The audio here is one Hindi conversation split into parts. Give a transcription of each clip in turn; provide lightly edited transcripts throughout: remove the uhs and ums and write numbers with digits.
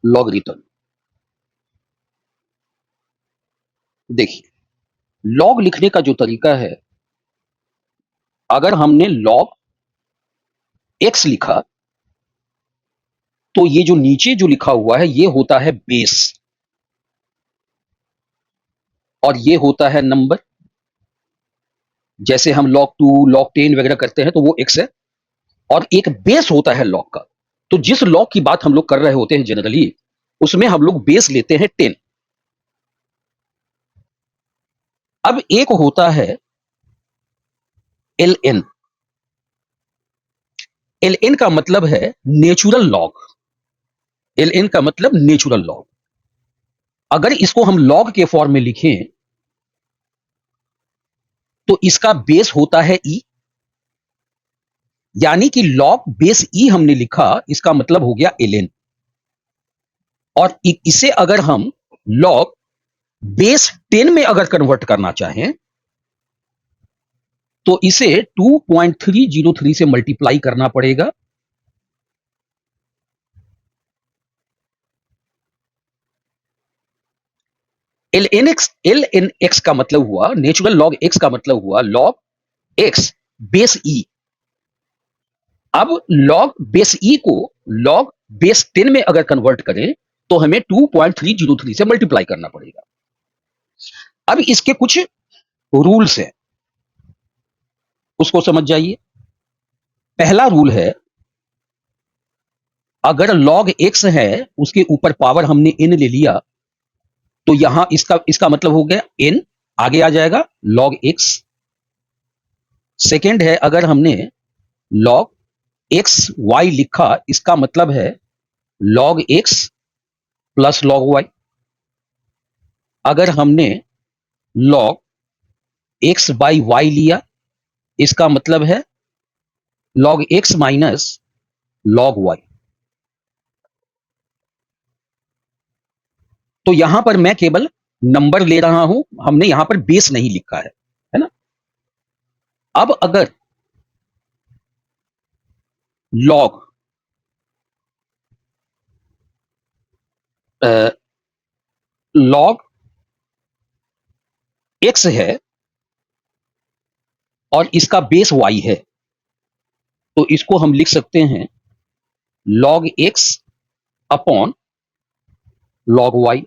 लॉगरिथम। देखिए, लॉग लिखने का जो तरीका है, अगर हमने लॉग एक्स लिखा तो ये जो नीचे जो लिखा हुआ है ये होता है बेस और ये होता है नंबर। जैसे हम log 2 log 10 वगैरह करते हैं तो वो x है और एक बेस होता है log का। तो जिस log की बात हम लोग कर रहे होते हैं जनरली, उसमें हम लोग बेस लेते हैं 10। अब एक होता है ln। ln का मतलब है नेचुरल लॉग। ln का मतलब नेचुरल लॉग। अगर इसको हम log के फॉर्म में लिखें तो इसका बेस होता है e, यानी कि log बेस e हमने लिखा, इसका मतलब हो गया ln। और इसे अगर हम log बेस 10 में अगर कन्वर्ट करना चाहें तो इसे 2.303 से मल्टीप्लाई करना पड़ेगा। ln x का मतलब हुआ, नेचुरल लॉग x का मतलब हुआ लॉग x बेस e। अब लॉग बेस e को लॉग बेस 10 में अगर कन्वर्ट करें तो हमें 2.303 से मल्टीप्लाई करना पड़ेगा। अब इसके कुछ रूल्स हैं, उसको समझ जाइए। पहला रूल है, अगर log x है उसके ऊपर पावर हमने n ले लिया तो यहां इसका मतलब हो गया n आगे आ जाएगा log x। सेकेंड है, अगर हमने log x y लिखा, इसका मतलब है log x plus log y। अगर हमने log x बाई y लिया, इसका मतलब है log x minus log y। तो यहां पर मैं केवल नंबर ले रहा हूं, हमने यहां पर बेस नहीं लिखा है ना। अब अगर log log x है और इसका बेस y है, तो इसको हम लिख सकते हैं log x upon log y।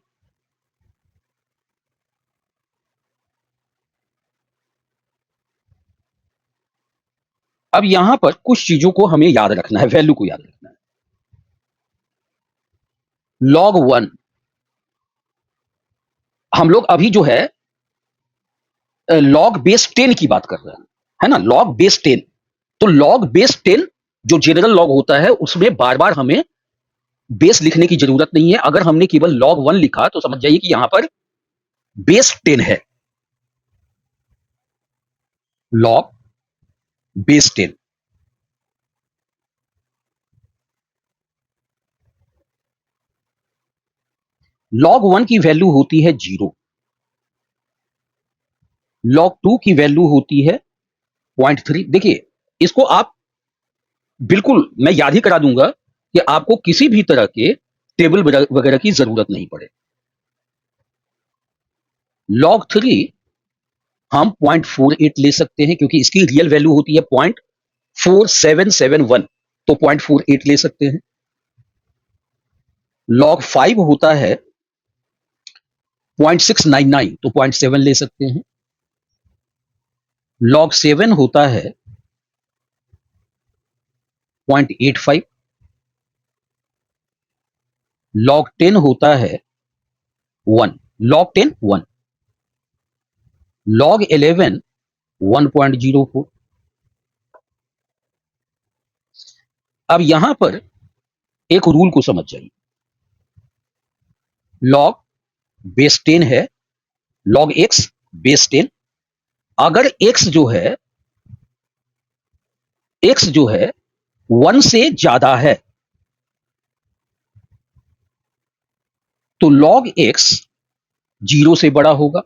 अब यहां पर कुछ चीजों को हमें याद रखना है, वैल्यू को याद रखना है। log 1 हम लोग अभी जो है log बेस 10 की बात कर रहे हैं, है ना, log बेस 10। तो log बेस 10 जो जनरल log होता है उसमें बार बार हमें बेस लिखने की जरूरत नहीं है। अगर हमने केवल log 1 लिखा तो समझ जाइए कि यहां पर बेस 10 है, log बेस 10। log 1 की वैल्यू होती है 0, log 2 की वैल्यू होती है 0.3। देखिए, इसको आप बिल्कुल मैं याद ही करा दूंगा कि आपको किसी भी तरह के टेबल वगैरह की जरूरत नहीं पड़े। log 3 हम 0.48 ले सकते हैं क्योंकि इसकी रियल वैल्यू होती है 0.4771, तो 0.48 ले सकते हैं। log 5 होता है 0.699, तो 0.7 ले सकते हैं। log 7 होता है 0.85। log 10 होता है 1, log 10 1। log 11 1.04। अब यहां पर एक रूल को समझ जाइए। log बेस 10 है, log x बेस 10। अगर x जो है 1 से ज्यादा है तो log x 0 से बड़ा होगा।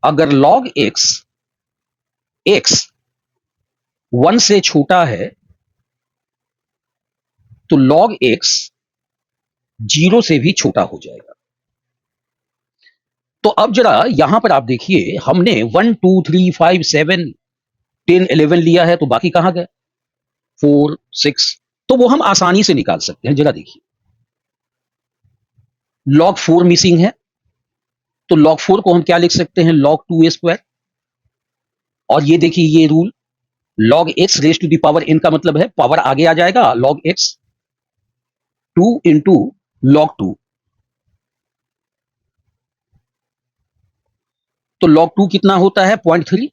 अगर log x 1 से छोटा है तो log x 0 से भी छोटा हो जाएगा। तो अब जरा यहां पर आप देखिए, हमने 1 2 3 5 7 10 11 लिया है, तो बाकी कहां गए? 4 6। तो वो हम आसानी से निकाल सकते हैं। जरा देखिए, log 4 मिसिंग है, तो log 4 को हम क्या लिख सकते हैं? log 2 square. और ये देखिए, ये rule log x raise to the power n का मतलब है पावर आगे आ जाएगा, log x 2 इंटू log 2। तो log 2 कितना होता है? 0.3।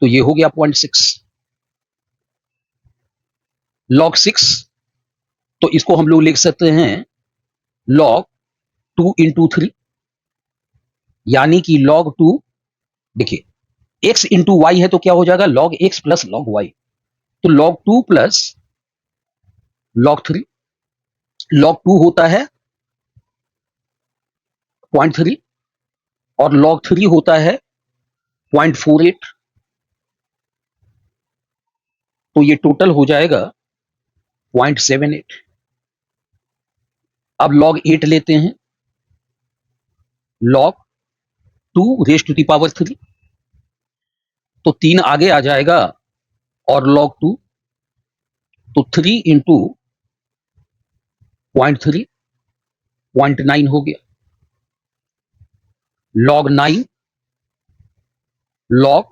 तो ये हो गया 0.6। log 6, तो इसको हम लोग लिख सकते हैं log 2 इंटू 3, यानी कि log 2, देखिए x इंटू वाई है तो क्या हो जाएगा? log x plus log y। तो log 2 प्लस log 3। log 2 होता है 0.3 और log 3 होता है 0.48। तो ये टोटल हो जाएगा 0.78। अब log 8 लेते हैं, log 2 raise to the power 3, तो 3 आगे आ जाएगा और log 2, तो 3 इंटू 0.3 0.9 हो गया। log 9 log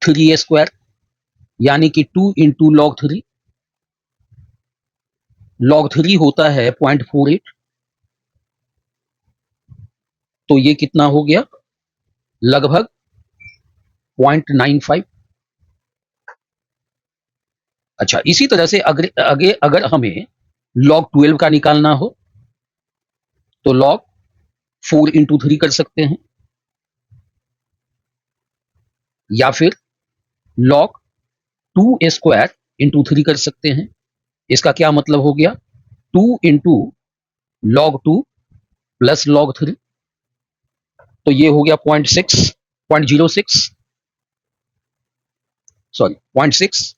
3 स्क्वायर, यानी कि 2 इंटू log 3। log 3 होता है 0.48, तो ये कितना हो गया? लगभग 0.95। अच्छा, इसी तरह से आगे अगर हमें log 12 का निकालना हो तो log 4 इंटू 3 कर सकते हैं, या फिर log 2 स्क्वायर इंटू 3 कर सकते हैं। इसका क्या मतलब हो गया? 2 इंटू log 2 प्लस log 3, तो ये हो गया 0.06, सॉरी 0.6,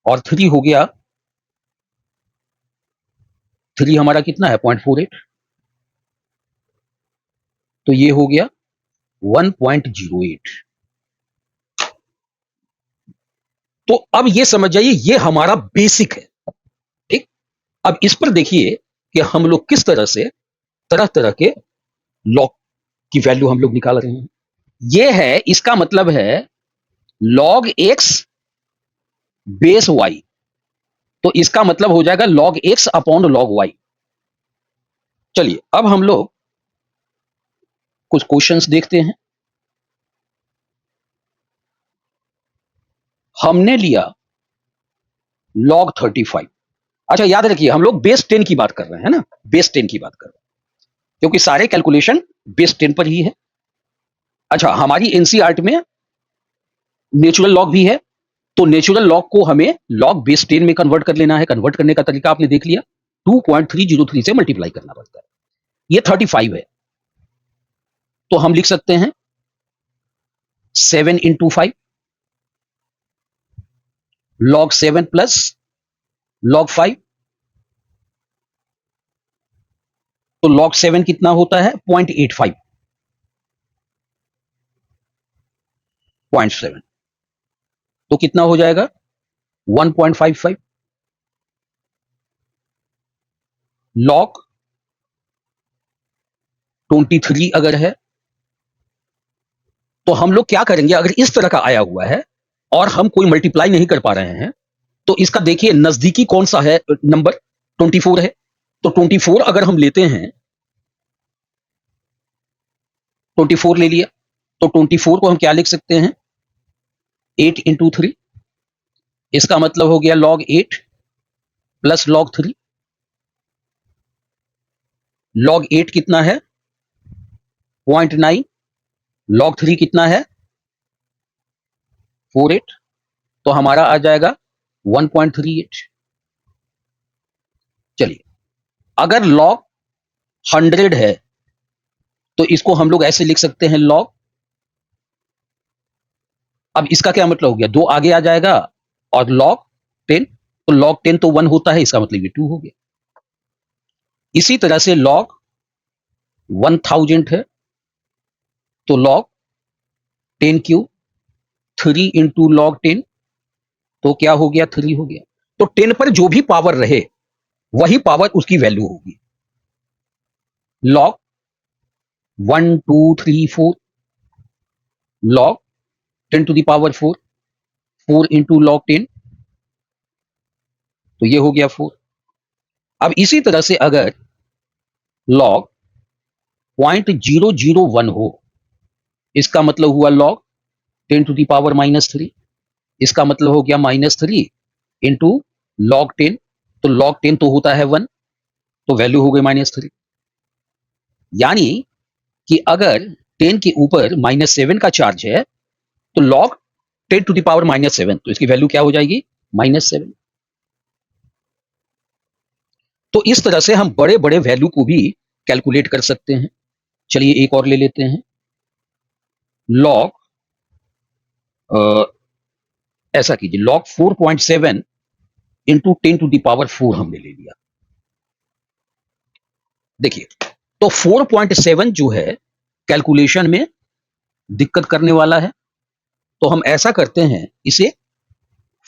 और 3 हो गया, 3 हमारा कितना है? 0.48, तो ये हो गया 1.08। तो अब ये समझ जाइए, ये हमारा बेसिक है। ठीक, अब इस पर देखिए कि हम लोग किस तरह से तरह तरह के लॉग की वैल्यू हम लोग निकाल रहे हैं। ये है, इसका मतलब है log x बेस y, तो इसका मतलब हो जाएगा log x upon log y। चलिए अब हम लोग कुछ क्वेश्चंस देखते हैं। हमने लिया log 35। अच्छा, याद रखिए हम लोग बेस 10 की बात कर रहे हैं ना, बेस 10 की बात कर रहे हैं, क्योंकि सारे कैलकुलेशन बेस 10 पर ही है। अच्छा, हमारी एनसीईआरटी में नेचुरल लॉग भी है, तो नेचुरल लॉग को हमें लॉग बेस 10 में कन्वर्ट कर लेना है। कन्वर्ट करने का तरीका आपने देख लिया, 2.303 से मल्टीप्लाई करना पड़ता है। ये 35 है, तो हम लिख सकते हैं 7 इंटू 5 log 7 प्लस log 5, तो log 7 कितना होता है? 0.85, 0.7, तो कितना हो जाएगा? 1.55। log 23 अगर है तो हम लोग क्या करेंगे? अगर इस तरह का आया हुआ है और हम कोई मल्टीप्लाई नहीं कर पा रहे हैं, तो इसका देखिए नजदीकी कौन सा है नंबर? 24 है। तो 24 अगर हम लेते हैं, 24 ले लिया, तो 24 को हम क्या लिख सकते हैं? 8 इंटू 3, इसका मतलब हो गया log 8 प्लस log 3। log 8 कितना है? 0.9। log 3 कितना है? 48, तो हमारा आ जाएगा 1.38। चलिए, अगर log 100 है तो इसको हम लोग ऐसे लिख सकते हैं log, अब इसका क्या मतलब हो गया? 2 आगे आ जाएगा और log 10, तो log 10 तो 1 होता है, इसका मतलब ये 2 हो गया। इसी तरह से log 1000 है, तो log 10 क्यूब 3 इंटू log 10, तो क्या हो गया? 3 हो गया। तो 10 पर जो भी पावर रहे वही पावर उसकी वैल्यू होगी। log 1 2 3 4, log 10 to the power 4, 4 into log 10, तो ये हो गया 4। अब इसी तरह से अगर log 0.001 हो, इसका मतलब हुआ log 10 टू द पावर -3, इसका मतलब हो गया -3 इंटू log 10, तो log 10 तो होता है 1, तो वैल्यू हो गई -3। यानी कि अगर 10 के ऊपर -7 का चार्ज है, तो log 10 टू द पावर -7, तो इसकी वैल्यू क्या हो जाएगी? -7। तो इस तरह से हम बड़े बड़े वैल्यू को भी कैलकुलेट कर सकते हैं। चलिए एक और ले लेते हैं। log ऐसा कीजिए, log 4.7 into 10 to the power 4 हमने ले लिया। देखिए, तो 4.7 जो है कैलकुलेशन में दिक्कत करने वाला है, तो हम ऐसा करते हैं, इसे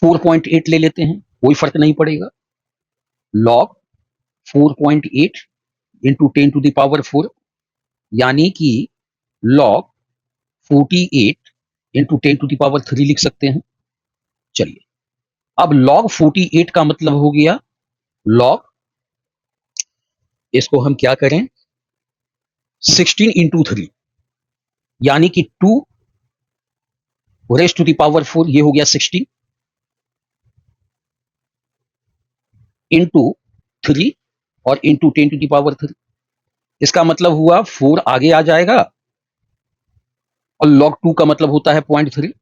4.8 ले लेते हैं, कोई फर्क नहीं पड़ेगा। log 4.8 into 10 to the power 4, यानी कि log 48 into 10 to the power 3 लिख सकते हैं। चलिए, अब log 48 का मतलब हो गया log, इसको हम क्या करें, 16 इंटू 3, यानी कि 2 रेज टू द पावर 4, ये हो गया 16 इंटू 3 और इंटू 10 टू द पावर 3। इसका मतलब हुआ 4 आगे आ जाएगा और log 2 का मतलब होता है 0.3,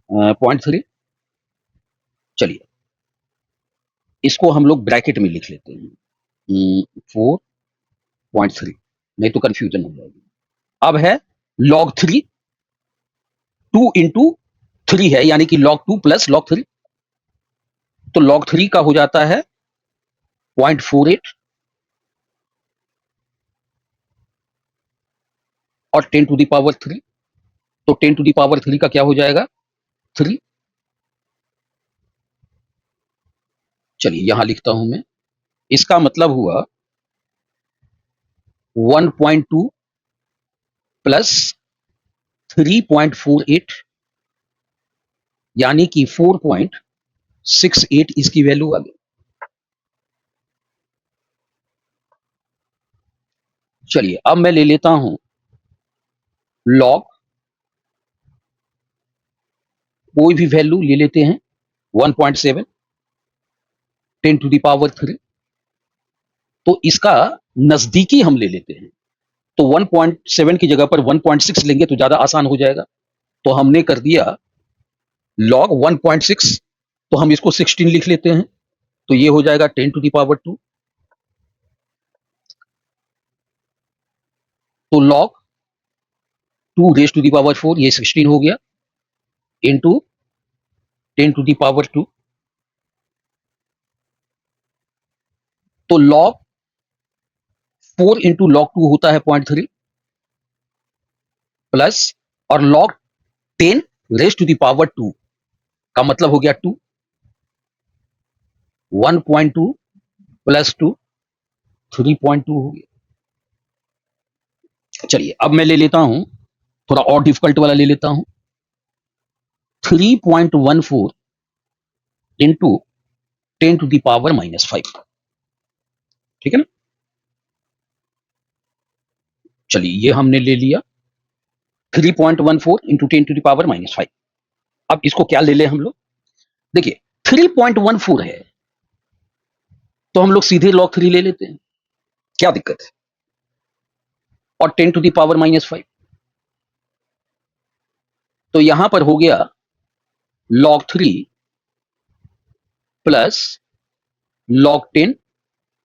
0.3। चलिए, इसको हम लोग ब्रैकेट में लिख लेते हैं 4.3, नहीं तो कंफ्यूजन हो जाएगी। अब है log 3, 2 इंटू 3 है, यानी कि log 2 प्लस log 3, तो log 3 का हो जाता है 0.48 और 10 टू द पावर 3, तो 10 टू द पावर 3 का क्या हो जाएगा? 3। चलिए यहां लिखता हूं मैं, इसका मतलब हुआ 1.2 प्लस 3.48, यानी कि 4.68 इसकी वैल्यू आ गई। चलिए अब मैं ले लेता हूं log, कोई भी वैल्यू ले लेते हैं, 1.7, 10 टू द पावर 3, तो इसका नजदीकी हम ले लेते हैं, तो 1.7 की जगह पर 1.6 लेंगे तो ज्यादा आसान हो जाएगा। तो हमने कर दिया log 1.6, तो हम इसको 16 लिख लेते हैं, तो ये हो जाएगा 10 टू द पावर 2, तो log 2 raise to the power 4, ये 16 हो गया, इंटू 10 टू द पावर 2, तो log 4 इंटू log 2 होता है 0.3 प्लस, और log 10 raise to the power 2 का मतलब हो गया 2, 1.2 प्लस 2, 3.2 हो गया। चलिए अब मैं ले लेता हूं, थोड़ा और डिफिकल्ट वाला ले लेता हूं, 3.14 इंटू 10 टू द पावर -5, ठीक है ना। चलिए ये हमने ले लिया 3.14 इंटू 10 टू द पावर -5। अब इसको क्या ले लें हम लोग, देखिए 3.14 है, तो हम लोग सीधे log 3 ले लेते हैं, क्या दिक्कत है, और 10 टू द पावर -5, तो यहां पर हो गया log 3 plus log 10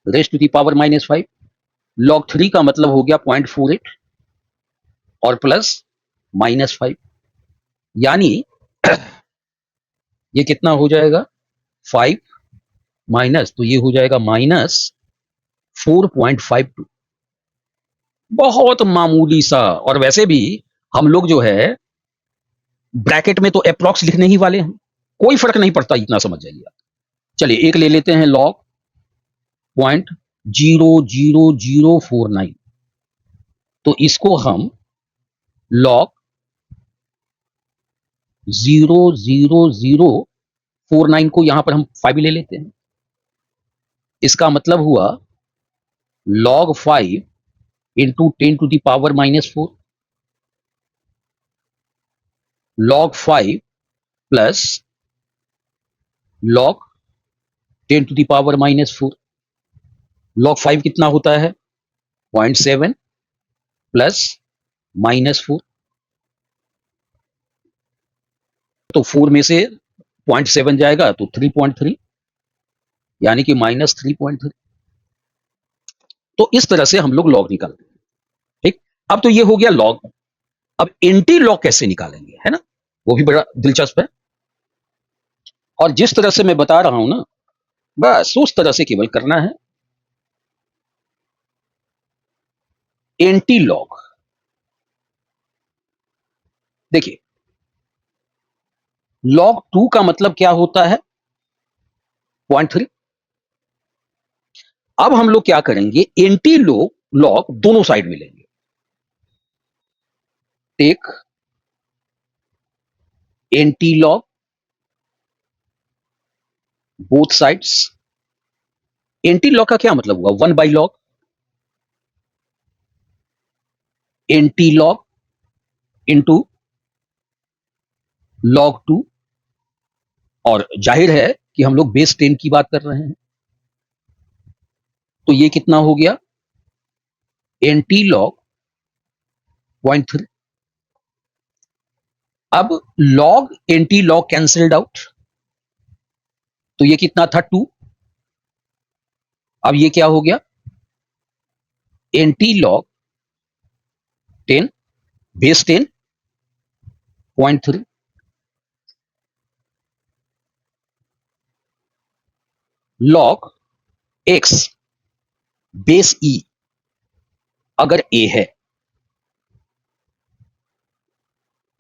raise to the power -5, log 3 का मतलब हो गया 0.48 और प्लस -5, यानी ये कितना हो जाएगा, 5 माइनस, तो ये हो जाएगा -4.52। बहुत मामूली सा। और वैसे भी हम लोग जो है ब्रैकेट में तो अप्रॉक्स लिखने ही वाले हैं, कोई फर्क नहीं पड़ता, इतना समझ जाइए आप। चलिए एक ले लेते हैं लॉग 0.00049, तो इसको हम लॉग 0.0049 को यहां पर हम 5 ले लेते हैं। इसका मतलब हुआ log 5 into 10⁻⁻⁴, log 5 plus log 10⁻⁻4। log 5 कितना होता है 0.7 प्लस -4, तो 4 में से 0.7 जाएगा तो 3.3, यानी कि -3.3। तो इस तरह से हम लोग लॉग निकालते हैं। ठीक, अब तो ये हो गया लॉग। अब एंटी लॉग कैसे निकालेंगे, है ना, वो भी बड़ा दिलचस्प है। और जिस तरह से मैं बता रहा हूं ना, बस उस तरह से केवल करना है। एंटी लॉग, देखिए log 2 का मतलब क्या होता है 0.3। अब हम लोग क्या करेंगे, एंटी लॉग दोनों साइड में लेंगे। Take anti log both sides. Anti log का क्या मतलब हुआ 1 by log, anti log into log 2, और जाहिर है कि हम लोग बेस 10 की बात कर रहे हैं, तो ये कितना हो गया एंटी लॉग 0.3। अब log anti log cancelled out, तो ये कितना था 2। अब ये क्या हो गया anti log 10 base 10 0.3। log x base e अगर a है,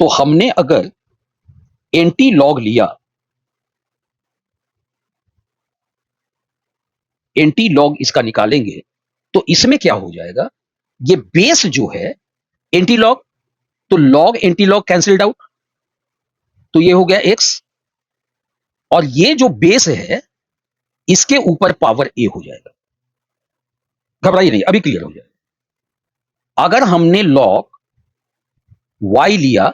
तो हमने अगर एंटी लॉग लिया, एंटी लॉग इसका निकालेंगे, तो इसमें क्या हो जाएगा, ये बेस जो है एंटी लॉग, तो log anti log cancelled out, तो ये हो गया x, और ये जो बेस है इसके ऊपर पावर a हो जाएगा। घबराइए नहीं, अभी क्लियर हो जाएगा। अगर हमने लॉग y लिया,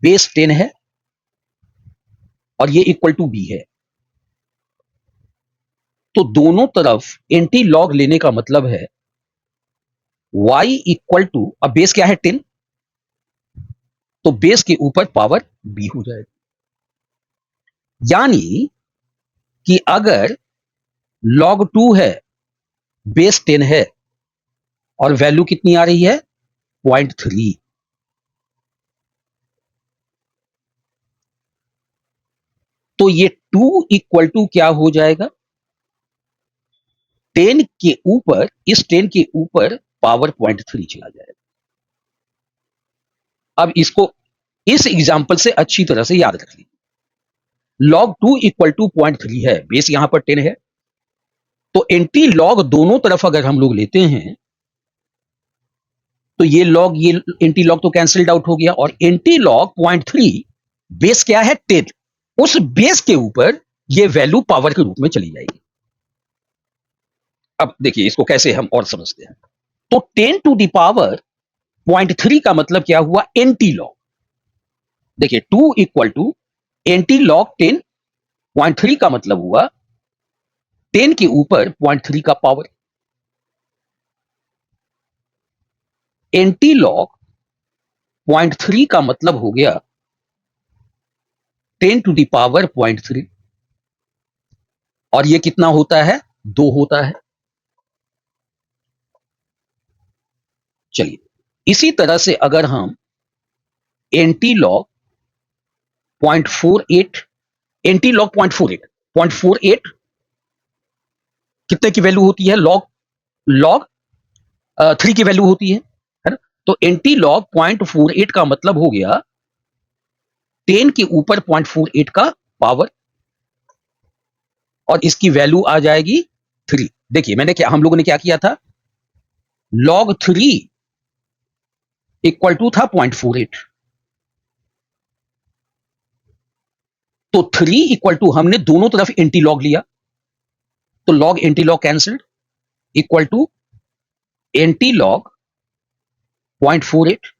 बेस 10 है और ये इक्वल टू b है, तो दोनों तरफ एंटी लॉग लेने का मतलब है y इक्वल टू, अब बेस क्या है 10, तो बेस के ऊपर पावर b हो जाएगा। यानी कि अगर log 2 है, बेस 10 है, और वैल्यू कितनी आ रही है 0.3, तो ये 2 इक्वल टू क्या हो जाएगा 10 के ऊपर, इस 10 के ऊपर पावर 0.3 चला जाएगा। अब इसको इस एग्जांपल से अच्छी तरह से याद रख लीजिए। log 2 इक्वल टू 0.3 है, बेस यहां पर 10 है, तो एंटी लॉग दोनों तरफ अगर हम लोग लेते हैं, तो ये लॉग ये एंटी लॉग तो कैंसिल्ड आउट हो गया, और एंटी लॉग 0.3 बेस क्या है 10, उस बेस के ऊपर ये वैल्यू पावर के रूप में चली जाएगी। अब देखिए इसको कैसे हम और समझते हैं। तो 10 टू द पावर 0.3 का मतलब क्या हुआ एंटी लॉग, देखिए 2 इक्वल टू एंटी लॉग 10, 0.3 का मतलब हुआ 10 के ऊपर 0.3 का पावर। एंटी लॉग 0.3 का मतलब हो गया 10 टू द पावर 0.3, और ये कितना होता है 2 होता है। चलिए इसी तरह से अगर हम एंटी लॉग 0.48, एंटी लॉग 0.48, 0.48 कितने की वैल्यू होती है, लॉग 3 की वैल्यू होती है ना। तो एंटी लॉग 0.48 का मतलब हो गया 10 के ऊपर 0.48 का पावर, और इसकी वैल्यू आ जाएगी 3। देखिए हम लोगों ने क्या किया था, log 3 इक्वल टू था 0.48, तो 3 इक्वल टू हमने दोनों तरफ एंटी लॉग लिया, तो log anti log cancelled, equal to anti log 0.48।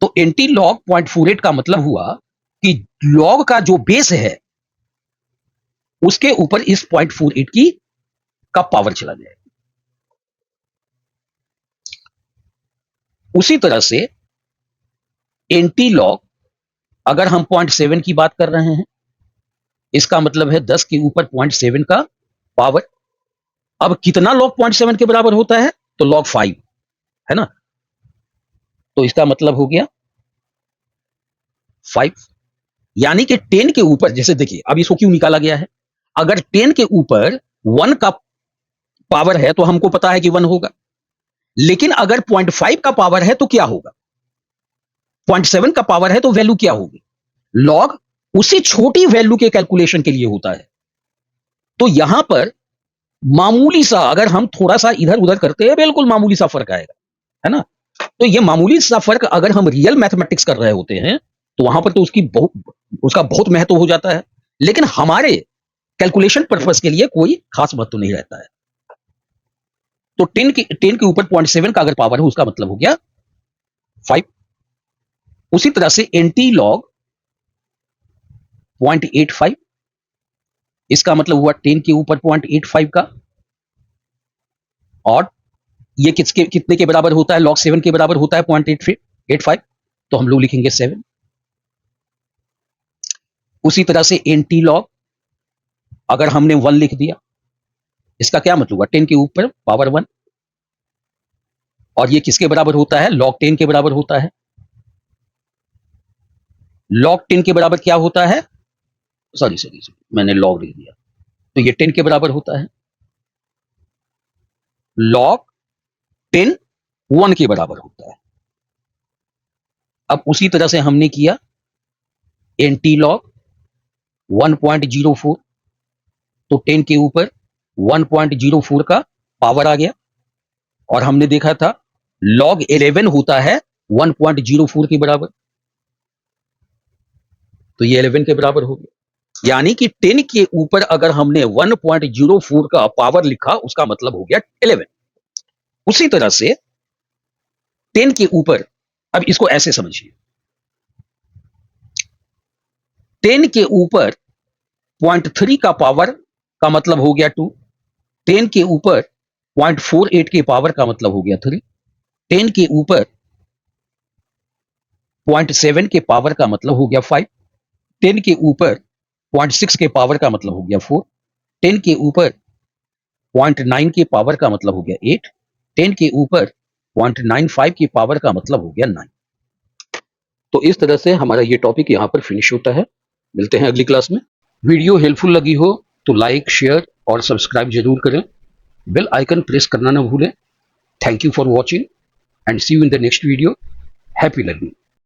तो एंटी लॉग 0.48 का मतलब हुआ कि लॉग का जो बेस है उसके ऊपर इस 0.48 की का पावर चला जाएगा। उसी तरह से एंटी लॉग, अगर हम 0.7 की बात कर रहे हैं, इसका मतलब है 10 के ऊपर 0.7 का पावर। अब कितना लॉग 0.7 के बराबर होता है, तो log 5 है ना, तो इसका मतलब हो गया 5। यानी कि 10 के ऊपर, जैसे देखिए अब इसको क्यों निकाला गया है, अगर 10 के ऊपर 1 का पावर है तो हमको पता है कि 1 होगा, लेकिन अगर 0.5 का पावर है तो क्या होगा, 0.7 का पावर है तो वैल्यू क्या होगी, लॉग उसी छोटी वैल्यू के कैलकुलेशन के लिए होता है। तो यहां पर मामूली सा, अगर हम थोड़ा सा इधर उधर करते हैं, बिल्कुल मामूली सा फर्क आएगा, है ना। तो ये मामूली सा फर्क अगर हम रियल मैथमेटिक्स कर रहे होते हैं तो वहां पर तो उसका बहुत महत्व हो जाता है, लेकिन हमारे कैलकुलेशन पर्पस के लिए कोई खास महत्व नहीं रहता है। तो 10 के ऊपर 0.7 का अगर पावर है उसका मतलब हो गया 5। उसी तरह से एंटी लॉग 0.85, इसका मतलब हुआ 10 के ऊपर 0.85 का, और ये कितने के बराबर होता है, log 7 के बराबर होता है 0.85, तो हम लोग लिखेंगे 7। उसी तरह से एंटी लॉग, अगर हमने 1 लिख दिया, इसका क्या मतलब हुआ, 10 के ऊपर पावर 1, और ये किसके बराबर होता है, log 10 के बराबर होता है। log 10 के बराबर क्या होता है, सॉरी मैंने log लिख दिया, तो ये 10 के बराबर होता है, log 10 1 के बराबर होता है। अब उसी तरह से हमने किया एंटी लॉग 1.04, तो 10 के ऊपर 1.04 का पावर आ गया, और हमने देखा था log 11 होता है 1.04 के बराबर, तो ये 11 के बराबर हो गया। यानी कि 10 के ऊपर अगर हमने 1.04 का पावर लिखा उसका मतलब हो गया 11। उसी तरह से 10 के ऊपर, अब इसको ऐसे समझिए, 10 के ऊपर 0.3 का पावर का मतलब हो गया 2, 10 के ऊपर 0.48 के पावर का मतलब हो गया 3, 10 के ऊपर 0.7 के पावर का मतलब हो गया 5, 10 के ऊपर 0.6 के पावर का मतलब हो गया 4, 10 के ऊपर 0.9 के पावर का मतलब हो गया 8, 10 के ऊपर 0.95 की पावर का मतलब हो गया 9। तो इस तरह से हमारा ये टॉपिक यहाँ पर फिनिश होता है। मिलते हैं अगली क्लास में। वीडियो हेल्पफुल लगी हो तो लाइक, शेयर और सब्सक्राइब जरूर करें। बेल आइकन प्रेस करना ना भूलें। Thank you for watching and see you in the next video. Happy learning.